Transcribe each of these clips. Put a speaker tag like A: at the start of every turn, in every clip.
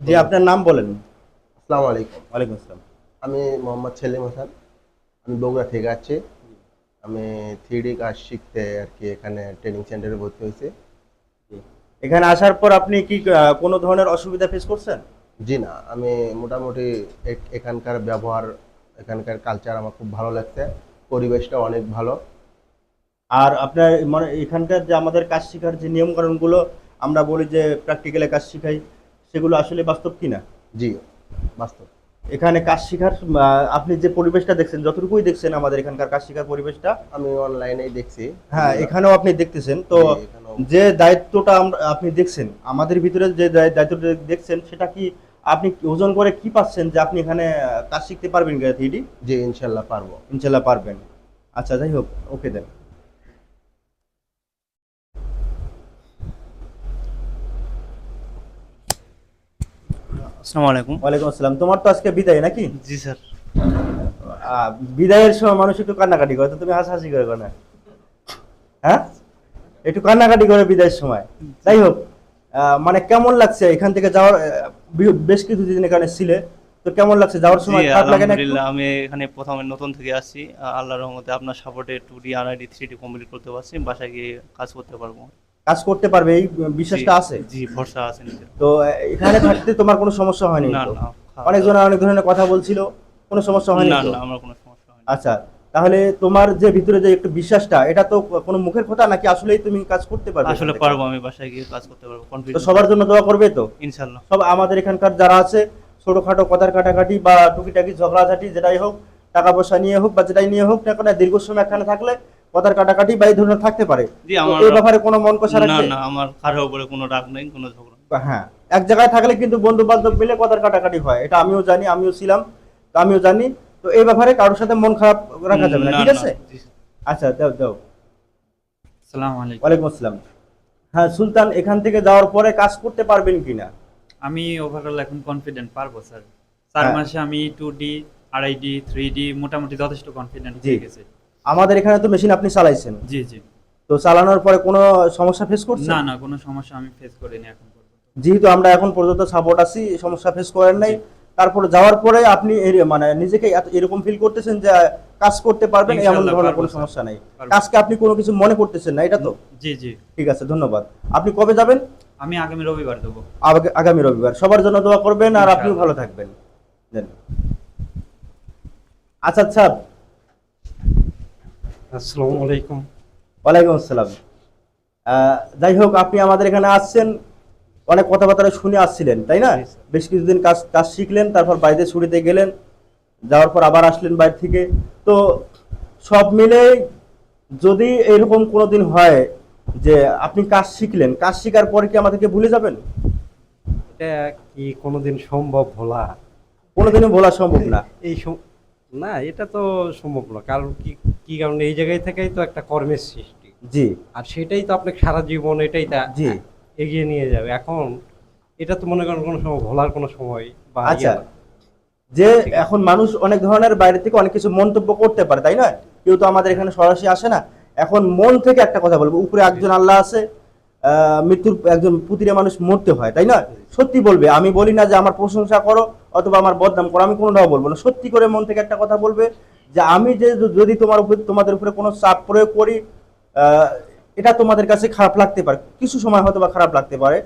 A: জি, আপনার নাম বলেন।
B: আসসালামু আলাইকুম।
A: ওয়ালাইকুম আসসালাম।
B: আমি মোহাম্মদ সেলিম হাসান। আমি বগুড়া থেকে আসছি। আমি 3D কাজ শিখতে আর কি এখানে ট্রেনিং সেন্টারে ভর্তি হয়েছি।
A: জি। এখানে আসার পর আপনি কি কোনো ধরনের অসুবিধা ফেস করছেন?
B: জি না, আমি মোটামুটি এখানকার ব্যবহার, এখানকার কালচার আমার খুব ভালো লাগছে। পরিবেশটা অনেক ভালো।
A: আর আপনার মানে এখানকার যে আমাদের কাজ শেখার যে নিয়মকানুনগুলো আমরা বলি যে প্র্যাকটিক্যালে কাজ শিখাই, সেগুলো আসলে বাস্তব কিনা?
B: জি, বাস্তব।
A: এখানে কাজ শেখার আপনি যে পরিবেশটা দেখছেন, যতটুকুই দেখছেন আমাদের এখানকার কাজ শেখার পরিবেশটা,
B: আমি অনলাইনেই দেখছি।
A: হ্যাঁ এখানেও আপনি দেখতেছেন তো।
B: জি, এখানেও।
A: যে দায়িত্বটা আপনি দেখছেন আমাদের ভিতরে, যে দায়িত্বটা দেখছেন, সেটা কি আপনি ওজন করে কি পাচ্ছেন যে আপনি এখানে কাজ শিখতে পারবেন থ্রিডি?
B: জি, ইনশাল্লাহ পারবো।
A: ইনশাল্লাহ পারবেন। আচ্ছা, যাই হোক, ওকে দেন।
C: আসসালামু আলাইকুম।
A: ওয়ালাইকুম আসসালাম। তোমার তো আজকে বিদায় নাকি?
C: জি স্যার।
A: বিদায়ের সময় মানুষ একটু কান্নাকাটি করে, তো তুমি হাসাহাসি করে না? হ্যাঁ, একটু কান্নাকাটি করে বিদায়ের সময়। যাই হোক, মানে কেমন লাগছে এখান থেকে যাওয়ার? বেশ কিছুদিন এখানে ছিলে, তো কেমন লাগছে যাওয়ার
C: জি
A: সময়? খারাপ লাগে না একটু?
C: আলহামদুলিল্লাহ, আমি এখানে প্রথমে নতুন থেকে আসছি। আল্লাহর রহমতে আপনার সাপোর্টে 2D আরআইডি 3D কমপ্লিট করতে পারছি, বাসায় গিয়ে কাজ করতে পারবো।
A: কাজ করতে পারবে এই
C: জি
A: বিশ্বাসটা আছে?
C: জি, ভরসা আছে নিজের।
A: তো এখানে থাকতে তোমার কোনো সমস্যা হয়নি
C: না
A: তো?
C: না,
A: অনেকজন অনেক ধরনের কথা বলছিল, কোনো সমস্যা হয়নি
C: না
A: তো?
C: না, আমার কোনো সমস্যা হয়নি।
A: আচ্ছা, তাহলে তোমার যে ভিতরে যে একটু বিশ্বাসটা, এটা তো কোনো মুখের কথা নাকি আসলেই তুমি কাজ করতে পারবে এখান
C: আসলে
A: থেকে?
C: পারবো, আমি বাসায় গিয়ে কাজ করতে পারবো
A: তো
C: কনফিডেন্স।
A: সবার জন্য দোয়া করবে তো?
C: ইনশাল্লাহ।
A: সব আমাদের এখানকার যারা আছে, ছোটখাটো কথার কাটাকাটি বা টুকিটাকি ঝগড়াঝাটি যেটাই হোক, টাকা পয়সা নিয়ে হোক বা যেটাই নিয়ে হোক না কেন, দীর্ঘ সময় এখানে থাকলে কথার কাটাকাটি বা এই ধরনের থাকতে পারে।
C: জি
A: তো
C: আমার,
A: এই ব্যাপারে কোনো মন কষা
C: না
A: রাখবে?
C: না, আমার কারো উপরে কোনো রাগ নেই, কোনো ঝগড়া নেই।
A: হ্যাঁ, এক জায়গায় থাকলে কিন্তু বন্ধু বান্ধব মিলে কথার কাটাকাটি হয়, এটা আমিও জানি, আমিও ছিলাম, তো আমিও জানি। তো এই ব্যাপারে কারোর সাথে মন খারাপ রাখা যাবে না,
C: না
A: ঠিক
C: না।
A: আছে?
C: জি স্যার।
A: আচ্ছা, দাও দাও।
D: আসসালামু আলাইকুম।
A: ওয়ালাইকুম আসসালাম। হ্যাঁ সুলতান, এখান থেকে যাওয়ার পরে কাজ করতে পারবেন কিনা?
D: আমি ওভারঅল এখন কনফিডেন্ট পারবো স্যার। 4
A: হ্যাঁ।
D: মাসে আমি 2D, আরআইডি, 3D মোটামুটি যথেষ্ট কনফিডেন্ট
A: জি।
D: হয়ে গেছে।
A: আমাদের এখানে তো মেশিন আপনি চালাইছেন,
D: জি জি।
A: তো চালানোর পরে কোনো সমস্যা ফেস করছেন?
D: না না, কোনো সমস্যা আমি ফেস করিনি এখন পর্যন্ত।
A: যেহেতু আমরা এখন পর্যন্ত সাপোর্ট আছি, সমস্যা ফেস করেন নাই।
D: জি।
A: তারপরে যাওয়ার পরে আপনি মানে নিজেকে এরকম ফিল করতেছেন যে কাজ করতে পারবেন, এমন
D: ইনশাআল্লাহ
A: ধরনের
D: পারবো
A: কোনো
D: স্যার।
A: সমস্যা নাই।
D: পারবো।
A: কাজকে আপনি কোনো কিছু মনে করতেছেন না, এটা তো?
D: জি জি।
A: ঠিক আছে, ধন্যবাদ। আপনি কবে যাবেন?
D: আমি আগামী রবিবার দেবো।
A: আগামী রবিবার। সবার জন্য দোয়া করবেন আর আপনিও
D: ইনশাআল্লাহ।
A: ভালো থাকবেন। দেন। আচ্ছা আচ্ছা।
E: আসসালামু আলাইকুম।
A: ওয়ালাইকুম আসসালাম। যাই হোক, আপনি আমাদের এখানে আসছেন, অনেক কথাবার্তা শুনে আসছিলেন তাই না?
E: জি, স্যার।
A: বেশ কিছুদিন কাজ কাজ শিখলেন, তারপর বাইরে ছুটিতে গেলেন, যাওয়ার পর আবার আসলেন বাইরে থেকে। তো সব মিলে যদি এরকম কোনোদিন হয় যে আপনি কাজ শিখলেন, কাজ শিখার পরে কি আমাদেরকে ভুলে যাবেন?
E: এটা কি কোনোদিন সম্ভব ভোলা?
A: কোনোদিনও বলা সম্ভব না।
E: না, এটা তো সম্ভব না। কারণ কি, কি কারণে এই জায়গায় থেকেই তো একটা কর্মের সৃষ্টি।
A: জি
E: আর সেটাই তো আপনাকে সারা জীবন এটাই তা
A: জি।
E: এগিয়ে নিয়ে যাবে। এখন এটা তো মনে করেন কোনো সময় ভোলার কোনো সময় বা
A: আচ্ছা,
E: ইয়ে না।
A: যে এখন মানুষ অনেক ধরনের বাইরে থেকে অনেক কিছু মন্তব্য করতে পারে তাই না? কেউ তো আমাদের এখানে সরাসরি আসে না। এখন মন থেকে একটা কথা বলবো, উপরে একজন আল্লাহ আছে, মৃত্যুর একজন প্রতিটা মানুষ মরতে হয় তাই না? সত্যি বলবে, আমি বলি না যে আমার প্রশংসা করো অথবা আমার বদনাম করো, আমি কোনোটাও বলবো না। সত্যি করে মন থেকে একটা কথা বলবে যে আমি যে যদি তোমার উপরে, তোমাদের উপরে কোনো চাপ প্রয়োগ করি, আহ, এটা তোমাদের কাছে খারাপ লাগতে পারে, কিছু সময় হয়তো বা খারাপ লাগতে পারে।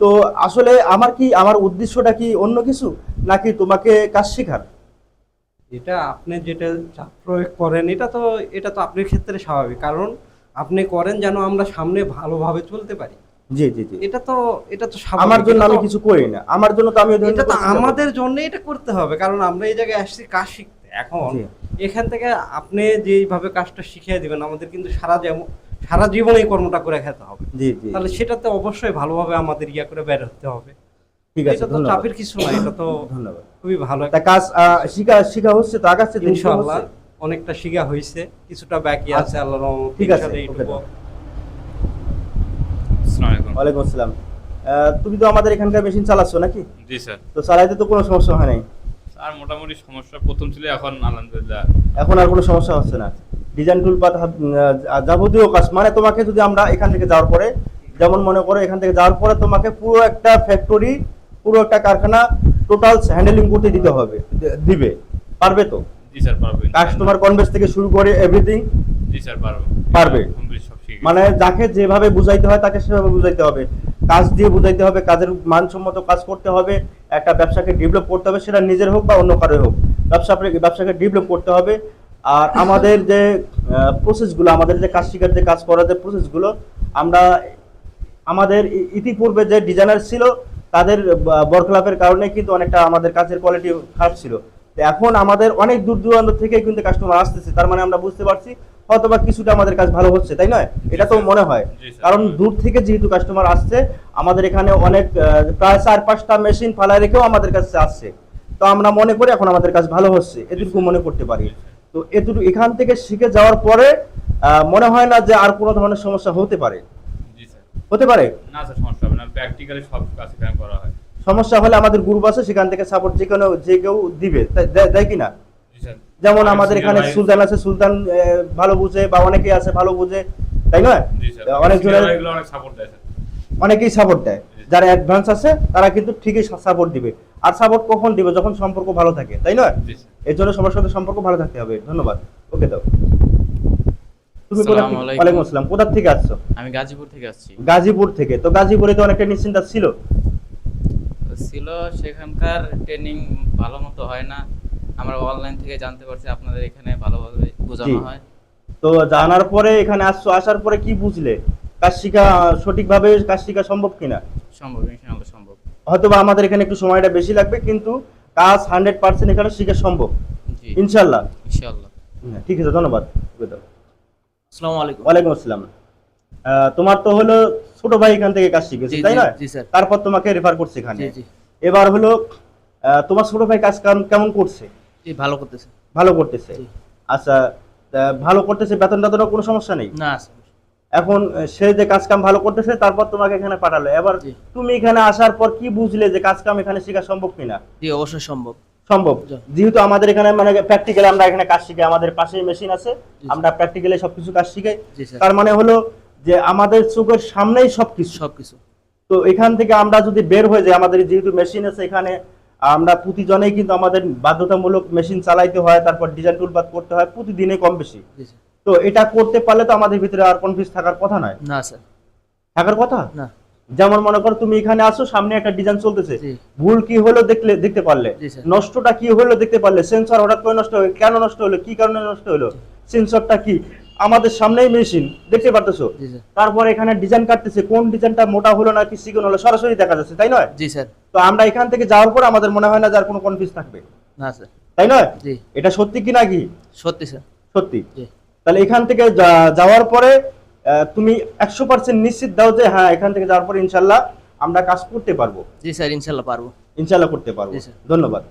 A: তো আসলে আমার উদ্দেশ্যটা কি অন্য কিছু, নাকি তোমাকে কাজ শেখার?
E: এটা আপনি যেটা চাপ প্রয়োগ করেন, এটা তো আপনার ক্ষেত্রে স্বাভাবিক। কারণ আপনি করেন যেন আমরা সামনে ভালোভাবে চলতে পারি।
A: জি জি জি।
E: এটা তো স্বাভাবিক।
A: আমার জন্য
E: এটা
A: আমি
E: তো-
A: কিছু করি না, আমার জন্য তো আমি ওই ধরনের
E: এটা তো
A: করতে যাবো।
E: আমাদের জন্য এটা করতে হবে, কারণ আমরা এই জায়গায় আসছি কাজ শিখতে। এখন
A: জি।
E: এখান থেকে আপনি যেইভাবে কাজটা শিখিয়ে দিবেন, আমাদের কিন্তু সারা জীবন এই কর্মটা করে খেতে হবে।
A: জি জি।
E: তাহলে সেটাতে অবশ্যই ভালোভাবে আমাদের ইয়া করে বের হতে হবে।
A: ঠিক আছে,
E: এটা তো
A: ধন্যবাদ।
E: চাপের কিছু না, এটা তো
A: ধন্যবাদ।
E: খুবই ভালো
A: তা কাজ শিখা শিখা হচ্ছে তো, আগাচ্ছে দিন
E: ইনশাআল্লাহ অনেকটা শিখা হয়েছে, কিছুটা বাকি আছে
A: আচ্ছা,
E: আল্লাহর রহমতে।
A: ঠিক আছে,
E: ইনশাআল্লাহ
A: ওকে
E: এইটুকু।
A: দাও।
F: আসসালামু আলাইকুম।
A: ওয়ালাইকুম আসসালাম। তুমি তো আমাদের এখানকার মেশিন চালাচ্ছ নাকি?
F: জি স্যার।
A: তো চালাইতে তো কোনো সমস্যা হয় নাই?
F: স্যার মোটামুটি সমস্যা প্রথম ছিল, এখন আলহামদুলিল্লাহ।
A: এখন আর কোনো সমস্যা হচ্ছে না? ডিজাইন টুল পাত যাবতীয় কাজ, মানে তোমাকে যদি আমরা এখান থেকে যাওয়ার পরে, যেমন মনে করো এখান থেকে যাওয়ার পরে তোমাকে পুরো একটা ফ্যাক্টরি পুরো একটা কারখানা টোটাল হ্যান্ডেলিং করতে দিতে হবে, দিবে, পারবে তো?
F: জি স্যার পারবো।
A: কাস্টমার কনভেন্স থেকে শুরু করে এভরিথিং
F: জি স্যার পারবো।
A: পারবে।
F: কমপ্লিট সব শিখে
A: মানে যাকে যেভাবে বুঝাইতে হয় তাকে সেভাবে বুঝাইতে হবে, কাজ দিয়ে বুঝাইতে হবে, কাজের মানসম্মত কাজ করতে হবে, একটা ব্যবসাকে ডেভেলপ করতে হবে, সেটা নিজের হোক বা অন্য কারোর হোক, ব্যবসাকে ডেভেলপ করতে হবে। আর আমাদের যে প্রসেসগুলো, আমাদের যে কাজ শিখার যে কাজ করার যে প্রসেসগুলো, আমরা আমাদের ইতিপূর্বে যে ডিজাইনার ছিল তাদের বরখলাপের কারণে কিন্তু অনেকটা আমাদের কাজের কোয়ালিটি খারাপ ছিল। তো এখন আমাদের অনেক দূর দূরান্ত থেকে কিন্তু কাস্টমার আসতেছে, তার মানে আমরা বুঝতে পারছি হয়তোবা কিছুটা আমাদের কাজ ভালো হচ্ছে, তাই নয়? এটা তো মনে হয়,
F: জি স্যার।
A: কারণ দূর থেকে যেহেতু কাস্টমার আসছে, আমাদের এখানে অনেক প্রায় 4-5টা মেশিন ফালায় রেখেও আমাদের কাছে আসছে। তো আমরা মনে করি এখন আমাদের কাজ ভালো হচ্ছে, এটুকু মনে করতে পারি। তো এটুকু এখান থেকে শিখে যাওয়ার পরে মনে হয় না যে আর কোনো ধরনের সমস্যা হতে পারে।
F: জি স্যার।
A: হতে পারে
F: না স্যার সমস্যা হবে না, প্র্যাকটিক্যালি সব কাজ এখানে করা হয়।
A: সমস্যা হলে আমাদের গ্রুপ আছে, সেখান থেকে সাপোর্ট যে কেউ দিবে, দেয় কিনা?
F: জি স্যার।
A: যেমন আমাদের এখানে
F: Senior
A: সুলতান আছে, সুলতান ভালো বুঝে, বা অনেকে আছে ভালো বুঝে, তাই নয়?
F: জি স্যার।
A: অনেক
F: Senior
A: জনের
F: এগুলো অনেক সাপোর্ট দেয় স্যার।
A: অনেকেই সাপোর্ট দেয়, যারা অ্যাডভান্স আছে তারা কিন্তু ঠিকই সাপোর্ট দিবে। আর সাপোর্ট কখন দিবে? যখন সম্পর্ক ভালো থাকে, তাই নয়?
F: জি স্যার।
A: এর জন্য সবার সাথে সম্পর্ক ভালো থাকতে হবে। ধন্যবাদ। ওকে দাও। তুমি কোথা
G: আসসালামু
A: থেকে?
G: আলাইকুম।
A: ওয়ালাইকুম আসসালাম। কোথা থেকে আসছো?
G: আমি গাজীপুর থেকে আসছি।
A: গাজীপুর থেকে। তো গাজীপুরে তো অনেকটা নিশ্চিন্তা ছিল।
G: ছিল, সেখানকার ট্রেনিং ভালো মতো হয় না। আমরা অনলাইন থেকে জানতে পারছি আপনাদের এখানে ভালোভাবে বোঝানো
A: জি।
G: হয়।
A: তো জানার পরে এখানে আসছো, আসার পরে কি বুঝলে কাজ শিখা সঠিকভাবে কাজ শিখা সম্ভব কিনা?
G: সম্ভব, ইনশাআল্লাহ সম্ভব।
A: হয়তোবা আমাদের এখানে একটু সময়টা বেশি লাগবে, কিন্তু কাজ 100% এখানে শিখা সম্ভব,
G: জি
A: ইনশাল্লাহ।
G: ইনশাআল্লাহ।
A: হ্যাঁ, ঠিক আছে, ধন্যবাদ।
H: আসসালামু আলাইকুম।
A: ওয়ালাইকুম আসসালাম। তোমার তো হলো ছোট ভাই এখান থেকে কাজ শিখেছে,
H: জি,
A: তাই
H: জি,
A: না?
H: জি, স্যার।
A: তারপর তোমাকে রেফার করছে এখানে।
H: জি, জি।
A: এবার হলো তোমার ছোট ভাই কাজ কেমন করছে?
H: জি, ভালো করতেছে।
A: ভালো করতেছে।
H: জি।
A: আচ্ছা, ভালো করতেছে, বেতন টেতনের কোনো সমস্যা নেই?
H: না স্যার।
A: এখন সে যে কাজ কাম ভালো করতেছে, তারপর তোমাকে এখানে পাঠালো। এবার
H: জি।
A: তুমি এখানে আসার পর কি বুঝলে যে কাজ কাম এখানে শেখা সম্ভব কিনা?
H: জি, অবশ্যই সম্ভব।
A: সম্ভব।
H: জি।
A: যেহেতু আমাদের এখানে মানে প্র্যাকটিক্যালি আমরা এখানে কাজ শিখাই, আমাদের পাশেই মেশিন আছে,
H: জি।
A: আমরা প্র্যাকটিক্যালি সবকিছু কাজ শিখাই।
H: জি স্যার।
A: তার মানে হলো যে আমাদের চোখের সামনেই সবকিছু।
H: সবকিছু।
A: তো এখান থেকে আমরা যদি বের হয়ে যাই, আমাদের যেহেতু মেশিন আছে এখানে, আমরা প্রতিজনেই কিন্তু আমাদের বাধ্যতামূলক মেশিন চালাইতে হয়, তারপর ডিজাইন টুলপাত করতে হয় প্রতিদিনে কম বেশি।
H: জি স্যার।
A: তো এটা করতে পারলে তো আমাদের ভিতরে আর কনফিউজ থাকার কথা নয়।
H: না স্যার।
A: থাকার কথা
H: না।
A: যেমন মনে করো তুমি এখানে আসো, সামনে একটা ডিজাইন চলতেছে,
H: জি।
A: ভুল কি হলো দেখতে পারলে,
H: জি স্যার।
A: নষ্টটা কি হলো দেখতে পারলে, সেন্সর হঠাৎ করে নষ্ট হলো, কেন নষ্ট হলো, কি কারণে নষ্ট হলো, সেন্সরটা কি, আমাদের সামনেই মেশিন দেখতে পারতেছো।
H: জি স্যার।
A: তারপর এখানে ডিজাইন কাটতেছে, কোন ডিজাইনটা মোটা হলো না কি চিকন হলো সরাসরি দেখা যাচ্ছে, তাই নয়?
H: জি স্যার।
A: তো আমরা এখান থেকে যাওয়ার পর আমাদের মনে হয় না যে আর কোনো কনফিউজ থাকবে,
H: না স্যার।
A: তাই নয়?
H: জি।
A: এটা সত্যি কি নাকি?
H: সত্যি স্যার।
A: সত্যি।
H: জি।
A: তাহলে এখান থেকে যাওয়ার পরে তুমি 100% নিশ্চিত দাও যে হ্যাঁ, এখান থেকে যাওয়ার পরে ইনশাল্লাহ আমরা কাজ করতে পারবো।
H: জি স্যার, ইনশাআল্লাহ পারবো।
A: ইনশাল্লাহ করতে পারবো।
H: জি, স্যার।
A: ধন্যবাদ।